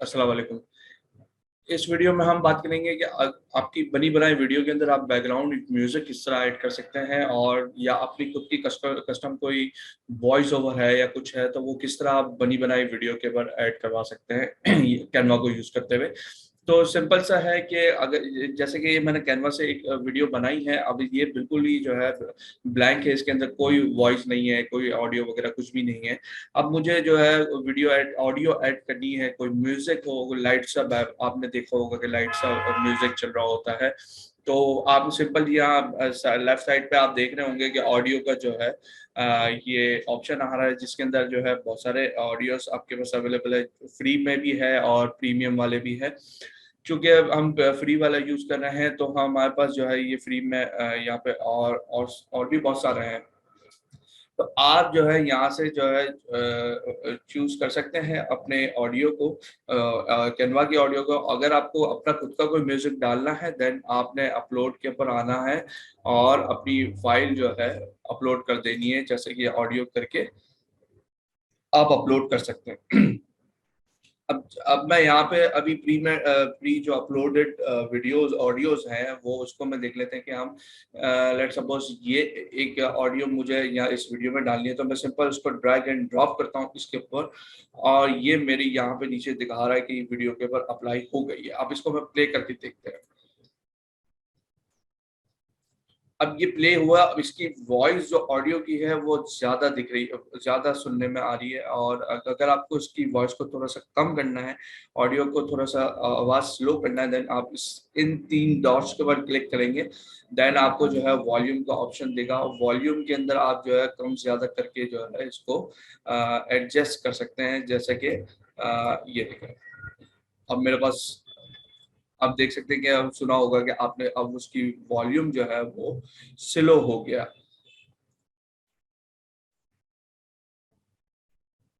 अस्सलाम वालेकुम। इस वीडियो में हम बात करेंगे कि आपकी बनी बनाई वीडियो के अंदर आप बैकग्राउंड म्यूजिक किस तरह ऐड कर सकते हैं, और या अपनी खुद की कस्टम कोई वॉइस ओवर है या कुछ है तो वो किस तरह आप बनी बनाई वीडियो के ऊपर ऐड करवा सकते हैं कैनवा को यूज करते हुए। तो सिंपल सा है कि अगर जैसे कि मैंने कैनवा से एक वीडियो बनाई है, अब ये बिल्कुल ही जो है ब्लैंक है, इसके अंदर कोई वॉइस नहीं है, कोई ऑडियो वगैरह कुछ भी नहीं है। अब मुझे जो है वीडियो ऐड ऑडियो ऐड करनी है, कोई म्यूजिक हो, लाइट सा आपने देखा होगा कि लाइट सा म्यूजिक चल रहा होता है। तो आप सिंपल यहाँ लेफ्ट साइड पे आप देख रहे होंगे कि ऑडियो का जो है ये ऑप्शन आ रहा है, जिसके अंदर जो है बहुत सारे ऑडियोस आपके पास अवेलेबल है। फ्री में भी है और प्रीमियम वाले भी है। चूंकि अब हम फ्री वाला यूज कर रहे हैं तो हमारे पास जो है ये फ्री में यहाँ पे और भी बहुत सारे हैं। तो आप जो है यहाँ से जो है चूज कर सकते हैं अपने ऑडियो को, कैनवा की ऑडियो को। अगर आपको अपना खुद का कोई म्यूजिक डालना है देन आपने अपलोड के ऊपर आना है और अपनी फाइल जो है अपलोड कर देनी है, जैसे कि ऑडियो करके आप अपलोड कर सकते हैं। अब मैं यहाँ पे अभी प्री जो अपलोडेड वीडियोस ऑडियोज हैं वो उसको मैं देख लेते हैं कि हम लेट सपोज ये एक ऑडियो मुझे यहाँ इस वीडियो में डालनी है, तो मैं सिंपल उसको ड्रैग एंड ड्रॉप करता हूँ इसके ऊपर, और ये मेरी यहाँ पे नीचे दिखा रहा है कि वीडियो के ऊपर अप्लाई हो गई है। अब इसको मैं प्ले करके देखते हैं। अब ये प्ले हुआ, अब इसकी वॉइस जो ऑडियो की है वो ज्यादा दिख रही है, ज्यादा सुनने में आ रही है। और अगर आपको इसकी वॉइस को थोड़ा सा कम करना है, ऑडियो को थोड़ा सा आवाज स्लो करना है, देन आप इन तीन डॉट्स के ऊपर क्लिक करेंगे। देन आपको जो है वॉल्यूम का ऑप्शन देगा। वॉल्यूम के अंदर आप जो है कम ज्यादा करके जो है इसको एडजस्ट कर सकते हैं, जैसे कि ये देखें। अब मेरे पास आप देख सकते हैं कि अब सुना होगा कि आपने अब उसकी वॉल्यूम जो है वो स्लो हो गया।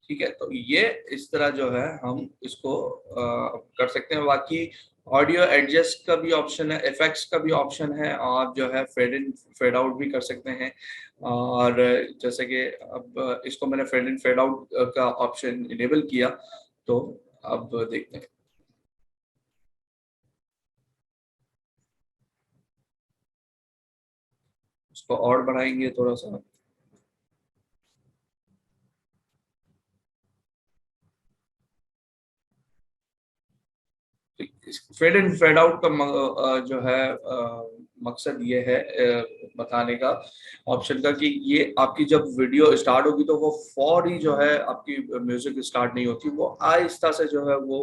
ठीक है, तो ये इस तरह जो है हम इसको कर सकते हैं। बाकी ऑडियो एडजस्ट का भी ऑप्शन है, इफेक्ट्स का भी ऑप्शन है, आप जो है फेड इन फेड आउट भी कर सकते हैं। और जैसे कि अब इसको मैंने फेड इन फेड आउट का ऑप्शन इनेबल किया, तो अब देखते हैं। इसको और बढ़ाएंगे थोड़ा सा। फेड इन फेड आउट का जो है मकसद ये है बताने का ऑप्शन का, कि ये आपकी जब वीडियो स्टार्ट होगी तो वो फौरी जो है आपकी म्यूजिक स्टार्ट नहीं होती, वो आहिस्ता से जो है वो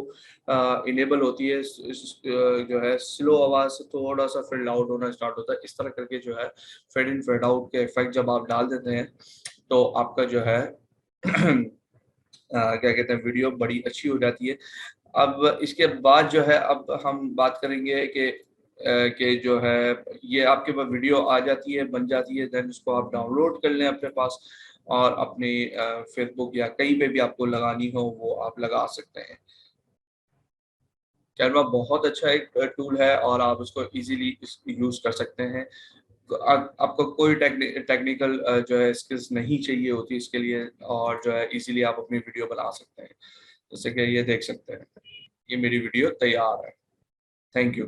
इनेबल होती है। जो है स्लो आवाज से थोड़ा सा फिर लाउड होना स्टार्ट होता है। इस तरह करके जो है फेड इन फेड आउट के इफेक्ट जब आप डाल देते हैं तो आपका जो है क्या कहते हैं, वीडियो बड़ी अच्छी हो जाती है। अब इसके बाद जो है अब हम बात करेंगे कि जो है ये आपके पास वीडियो आ जाती है, बन जाती है, देन इसको आप डाउनलोड कर लें अपने पास, और अपनी फेसबुक या कहीं पे भी आपको लगानी हो वो आप लगा सकते हैं। कैनवा बहुत अच्छा एक टूल है और आप उसको इजीली यूज कर सकते हैं। आपको कोई टेक्निकल जो है स्किल्स नहीं चाहिए होती इसके लिए, और जो है इजीली आप अपनी वीडियो बना सकते हैं। जैसे कि ये देख सकते हैं, ये मेरी वीडियो तैयार है। Thank you.